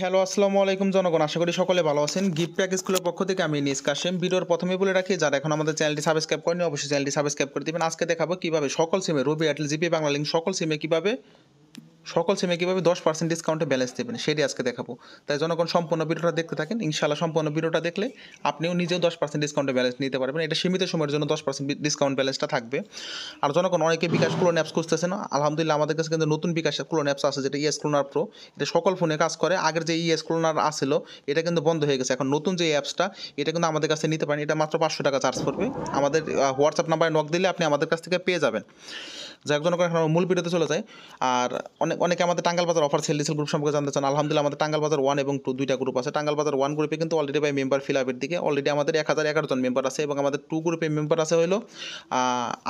Hello, আসসালামু আলাইকুম জনগণ। আশা করি সকলে ভালো আছেন। গিফট প্যাক স্কুলের পক্ষ থেকে আমি ইনিস কাশেম। ভিডিওর প্রথমেই বলে রাখি, যারা এখন আমাদের চ্যানেলটি সাবস্ক্রাইব করেনি অবশ্যই চ্যানেলটি সাবস্ক্রাইব করে দিবেন। আজকে দেখাবো কিভাবে সকল সিমে রবি, এয়ারটেল, জিপি, বাংলালিংক সকল সিমে কীভাবে 10% ডিসকাউন্টে ব্যালেন্স দেবেন সেটি আজকে দেখাবো। তাই জনগণ সম্পূর্ণ ভিডিওটা দেখতে থাকেন। ইনশাআল্লাহ সম্পূর্ণ ভিডিওটা দেখলে আপনিও নিজেও 10% ডিসকাউন্টে ব্যালেন্স নিতে পারবেন। এটা সীমিত সময়ের জন্য 10% ডিসকাউন্ট ব্যালেন্সটা থাকবে। আর জনগণ অনেকে বিকাশ ক্লোন অ্যাপস খুঁজতেছে না, আলহামদুলিল্লাহ আমাদের কাছে কিন্তু নতুন বিকাশ ক্লোন অ্যাপস আছে, যেটা ইএস ক্লোনার প্রো। এটা সকল ফোনে কাজ করে। আগের যে ইএস ক্লোনার আসছিল এটা কিন্তু বন্ধ হয়ে গেছে। এখন নতুন যে অ্যাপসটা এটা কিন্তু আমাদের কাছে নিতে পারেন। এটা মাত্র 500 টাকা চার্জ করবে। আমাদের হোয়াটসঅ্যাপ নাম্বারে নক দিলে আপনি আমাদের কাছ থেকে পেয়ে যাবেন। যাই হোক জনগণ, এখন মূল ভিডিওতে চলে যায়। আর অনেকে আমাদের টাঙ্গাল বাজার অফার সেল ডিসেল গ্রুপ সম্পর্কে জানতে চান। আলহামদুলিল্লাহ আমাদের টাঙ্গাল বাজার 1 এবং 2 দুইটা গ্রুপ আছে। টাঙ্গাল বাজার 1 গ্রুপে কিন্তু অলরেডি ভাই মেম্বার ফিল আপের দিকে অলরেডি আমাদের 1011 জন মেম্বার আছে, এবং আমাদের 2 গ্রুপে মেম্বার আছে হলো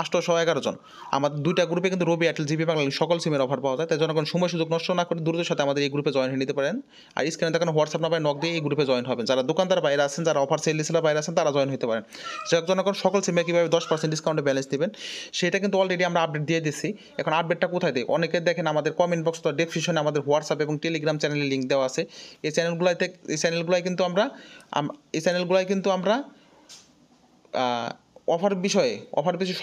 811 জন। আমাদের দুইটা গ্রুপে কিন্তু রবি, এয়ারটেল, জিপি, বাংলালিংক সকল সিমের অফার পাওয়া যায়। তাই জনগণ সময় সুযোগ নষ্ট না করে দ্রুতের সাথে আমাদের এই গ্রুপে জয়েন হয়ে নিতে পারেন। আর স্ক্রিনে দেখানো হোয়াটসঅ্যাপ নাম্বারে নক দিয়ে এই গ্রুপে জয়েন হবেন। যারা দোকানদার বাইরে আছেন, যারা অফার সেল ডিসেলের বাইরে আছেন, তারা জয়েন হতে পারেন। যাই হোক জনগণ, সকল সিমে কীভাবে 10% ডিসকাউন্টে ব্যালেন্স দেবেন সেটা কিন্তু অলরেডি আমরা আপডেট দিয়ে দিচ্ছি। এখন আপডেটটা কোথায় দেয়? অনেকে দেখেন আমাদের কমেন্ট বক্স তো ডেসক্রিপশনে আমাদের হোয়াটসঅ্যাপ এবং টেলিগ্রাম চ্যানেলের লিঙ্ক দেওয়া আছে। এই চ্যানেলগুলোয় কিন্তু আমরা অফার বিষয়ে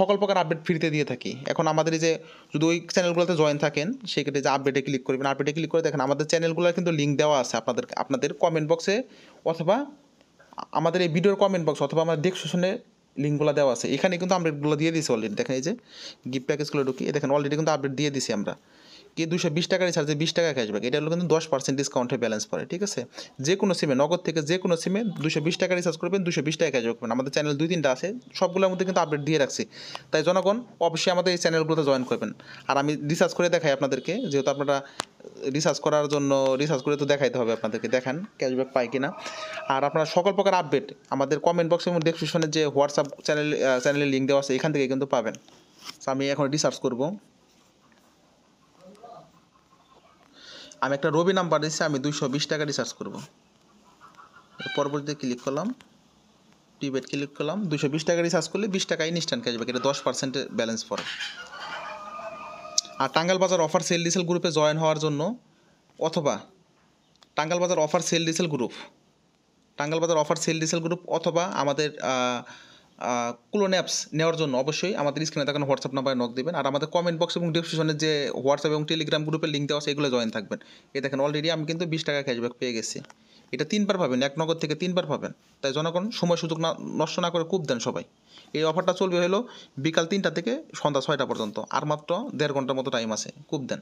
সকল প্রকার আপডেট ফ্রিতে দিয়ে থাকি। এখন আমাদের এই যে যদি ওই চ্যানেলগুলোতে জয়েন থাকেন, সেক্ষেত্রে যে আপডেটে ক্লিক করবেন, আপডেটে ক্লিক করে দেখেন আমাদের চ্যানেলগুলোর কিন্তু লিঙ্ক দেওয়া আছে আপনাদের কমেন্ট বক্সে, অথবা আমাদের এই ভিডিওর কমেন্ট বক্স, অথবা আমাদের ডেসক্রিপশনে লিঙ্কগুলো দেওয়া আছে। এখানে কিন্তু আপডেটগুলো দিয়ে দিয়েছি অলরেডি। দেখেন এই যে গিফট প্যাকেজগুলো ঢুকি, দেখেন অলরেডি কিন্তু আপডেট দিয়ে দিছি আমরা। কি 220 টাকা রিচার্জে 20 টাকা ক্যাশব্যাক, এটা হলো কিন্তু 10% ডিসকাউন্টে ব্যালেন্স পড়ে। ঠিক আছে, যে কোনো সিমে, নগদ থেকে যে কোনো সিমে 220 টাকা রিচার্জ করবেন, 220 টাকা ক্যাশব্যাক পাবেন। আমাদের চ্যানেল 2-3টা আছে, সবগুলোর মধ্যে কিন্তু আপডেট দিয়ে রাখছি। তাই জনগণ অবশ্যই আমাদের এই চ্যানেলগুলোতে জয়েন করবেন। আর আমি রিসার্চ করে দেখাই আপনাদেরকে, যেহেতু আপনারা রিসার্চ করে তো দেখাইতে হবে আপনাদেরকে, দেখান ক্যাশব্যাক পাই কিনা। আর আপনারা সকল প্রকার আপডেট আমাদের কমেন্ট বক্স এবং ডেসক্রিপশনের যে হোয়াটসঅ্যাপ চ্যানেলের লিঙ্ক দেওয়া আছে, এখান থেকে কিন্তু পাবেন। আমি এখন রিসার্চ করব। আমি একটা রবি নাম্বার দিচ্ছি, আমি 220 টাকা রিচার্জ করব। পরবর্তীতে ক্লিক করলাম, প্রিপেড ক্লিক করলাম। 220 টাকা রিচার্জ করলে 20 টাকা ইনস্ট্যান্ট ক্যাশব্যাক, এটা 10% ব্যালেন্স পড়ে। আর টাঙ্গাল বাজার অফার সেল ডিসেল গ্রুপে জয়েন হওয়ার জন্য, অথবা টাঙ্গাল বাজার অফার সেল ডিসেল গ্রুপ অথবা আমাদের ক্লোন অ্যাপস নেওয়ার জন্য অবশ্যই আমাদের স্ক্রিনে দেখানো হোয়াটসঅ্যাপ নাম্বারে নক দেবেন। আর আমাদের কমেন্ট বক্স এবং ডিসক্রিপশনে যে হোয়াটসঅ্যাপ এবং টেলিগ্রাম গ্রুপের লিঙ্ক দেওয়া আছে, এগুলো জয়েন থাকবেন। এই দেখেন অলরেডি আমি কিন্তু 20 টাকা ক্যাশব্যাক পেয়ে গেছি। এটা 3বার পাবেন, এক নগদ থেকে 3বার পাবেন। তাই জনগণ সময় সুযোগ নষ্ট না করে কূপ দেন সবাই। এই অফারটা চলবে হলো বিকাল 3টা থেকে সন্ধ্যা 6টা পর্যন্ত, আর মাত্র 1.5 ঘন্টার মতো টাইম আছে, কূপ দেন।